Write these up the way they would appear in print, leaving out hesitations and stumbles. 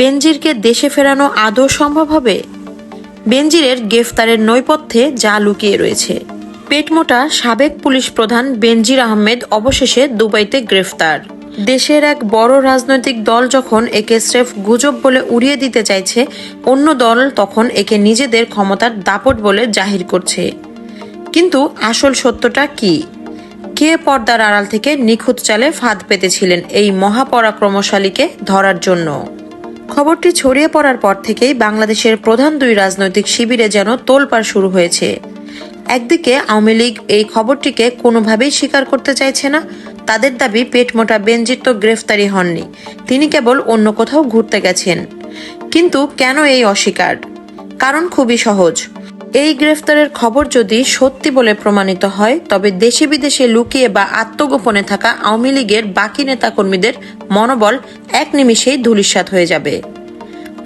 বেনজিরকে দেশে ফেরানো আদৌ সম্ভব হবে? বেনজিরের গ্রেফতারের নৈপথ্যে যা লুকিয়ে রয়েছে। পেটমোটা সাবেক পুলিশ প্রধান বেনজির আহমেদ অবশেষে দুবাইতে গ্রেফতার। দেশের এক বড় রাজনৈতিক দল যখন একে স্রেফ গুজব বলে উড়িয়ে দিতে চাইছে, অন্য দল তখন একে নিজেদের ক্ষমতার দাপট বলে জাহির করছে। কিন্তু আসল সত্যটা কি? কে পর্দার আড়াল থেকে নিখুঁত চালে ফাঁদ পেতেছিলেন এই মহাপরাক্রমশালীকে ধরার জন্য? খবরটি ছড়িয়ে পড়ার পর থেকেই বাংলাদেশের প্রধান দুই রাজনৈতিক শিবিরে যেন তোলপাড় শুরু হয়েছে। একদিকে আওয়ামী লীগ এই খবরটিকে কোনোভাবেই স্বীকার করতে চাইছে না। তাদের দাবি পেটমোটা বেনজির তো গ্রেফতারি হননি, তিনি কেবল অন্য কোথাও ঘুরতে গেছেন। কিন্তু কেন এই অস্বীকার? কারণ খুবই সহজ। এই গ্রেফতারের খবর যদি সত্যি বলে প্রমাণিত হয়, তবে দেশে বিদেশে লুকিয়ে বা আত্মগোপনে থাকা আওয়ামী লীগের বাকি নেতাকর্মীদের মনোবল এক নিমিষেই ধূলিসাৎ হয়ে যাবে।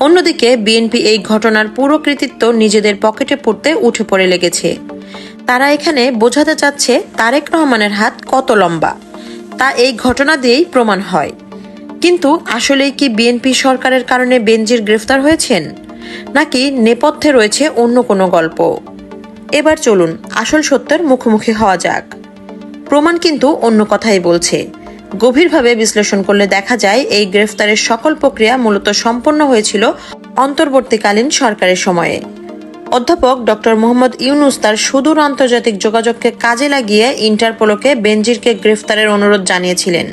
অন্যদিকে বিএনপি এই ঘটনার পুরো কৃতিত্ব নিজেদের পকেটে পুরতে উঠে পড়ে লেগেছে। তারা এখানে বোঝাতে চাচ্ছে তারেক রহমানের হাত কত লম্বা, তা এই ঘটনা দিয়েই প্রমাণ হয়। কিন্তু আসলেই কি বিএনপি সরকারের কারণে বেনজির গ্রেফতার হয়েছেন, নাকি নেপথ্যে রয়েছে অন্য কোনো গল্প? এবার চলুন আসল সত্যের মুখোমুখি হওয়া যাক। প্রমাণ কিন্তু অন্য কথাই বলছে। গভীরভাবে বিশ্লেষণ করলে দেখা যায় এই গ্রেফতারের সকল প্রক্রিয়া মূলত সম্পন্ন হয়েছিল অন্তর্বর্তীকালীন সরকারের সময়ে। অধ্যাপক ডক্টর মোহাম্মদ ইউনূস তার সুদূর আন্তর্জাতিক যোগাযোগকে কাজে লাগিয়ে ইন্টারপোলকে বেনজিরকে গ্রেফতারের অনুরোধ জানিয়েছিলেন।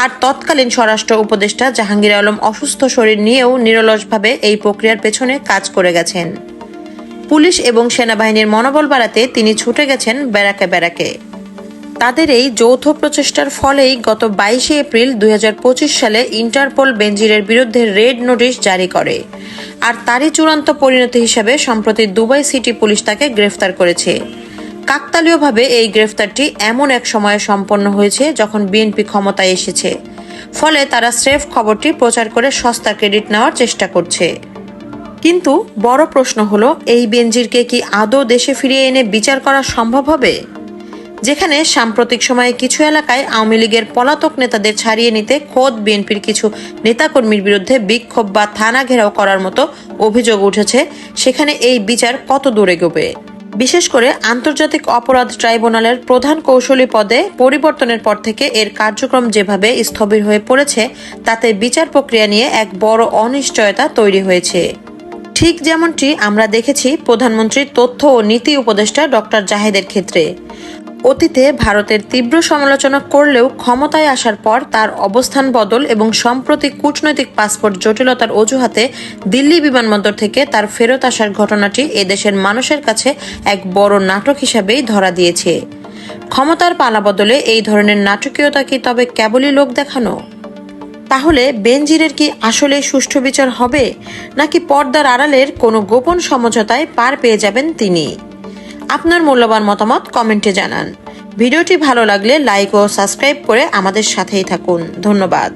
আর তৎকালীন স্বরাষ্ট্র উপদেষ্টা জাহাঙ্গীর আলম অসুস্থ শরীর নিয়েও নিরলসভাবে এই প্রক্রিয়ার পেছনে কাজ করে গেছেন। পুলিশ এবং সেনাবাহিনীর মনোবল বাড়াতে তিনি ছুটে গেছেন ব্যারাকে ব্যারাকে। তাদের এই যৌথ প্রচেষ্টার ফলেই গত 22 এপ্রিল 2025 সালে ইন্টারপোল বেনজিরের বিরুদ্ধে রেড নোটিশ জারি করে। আর তারই চূড়ান্ত পরিণতি হিসেবে সম্প্রতি দুবাই সিটি পুলিশ তাকে গ্রেফতার করেছে। কাকতালীয়ভাবে এই গ্রেফতারটি এমন এক সময়ে সম্পন্ন হয়েছে যখন বিএনপি ক্ষমতায় এসেছে। ফলে তারা স্রেফ খবরটি প্রচার করে সস্তা ক্রেডিট নেওয়ার চেষ্টা করছে। কিন্তু বড় প্রশ্ন হলো, এই বেনজিরকে কি আদৌ দেশে ফিরিয়ে এনে বিচার করা সম্ভব হবে? যেখানে সাম্প্রতিক সময়ে কিছু এলাকায় আওয়ামী লীগের পলাতক নেতাদের ছাড়িয়ে নিতে খোদ বিএনপির কিছু নেতাকর্মীর বিরুদ্ধে বিক্ষোভ বা থানা ঘেরাও করার মতো অভিযোগ উঠেছে, সেখানে এই বিচার কত দূর এগোবে? বিশেষ করে আন্তর্জাতিক অপরাধ ট্রাইব্যুনালের প্রধান কৌশলী পদে পরিবর্তনের পর থেকে এর কার্যক্রম যেভাবে স্থবির হয়ে পড়েছে, তাতে বিচার প্রক্রিয়া নিয়ে এক বড় অনিশ্চয়তা তৈরি হয়েছে। ঠিক যেমনটি আমরা দেখেছি প্রধানমন্ত্রীর তথ্য ও নীতি উপদেষ্টা ডক্টর জাহিদের ক্ষেত্রে। অতীতে ভারতের তীব্র সমালোচনা করলেও ক্ষমতায় আসার পর তার অবস্থান বদল এবং সম্প্রতি কূটনৈতিক পাসপোর্ট জটিলতার অজুহাতে দিল্লি বিমানবন্দর থেকে তার ফেরত আসার ঘটনাটি এদেশের মানুষের কাছে এক বড় নাটক হিসাবেই ধরা দিয়েছে। ক্ষমতার পালাবদলে এই ধরনের নাটকীয়তা কি তবে কেবলই লোক দেখানো? তাহলে বেনজিরের কি আসলে সুষ্ঠু বিচার হবে, নাকি পর্দার আড়ালের কোনো গোপন সমঝোতায় পার পেয়ে যাবেন তিনি? আপনার মূল্যবান মতামত কমেন্টে জানান। ভিডিওটি ভালো লাগলে লাইক ও সাবস্ক্রাইব করে আমাদের সাথেই থাকুন। ধন্যবাদ।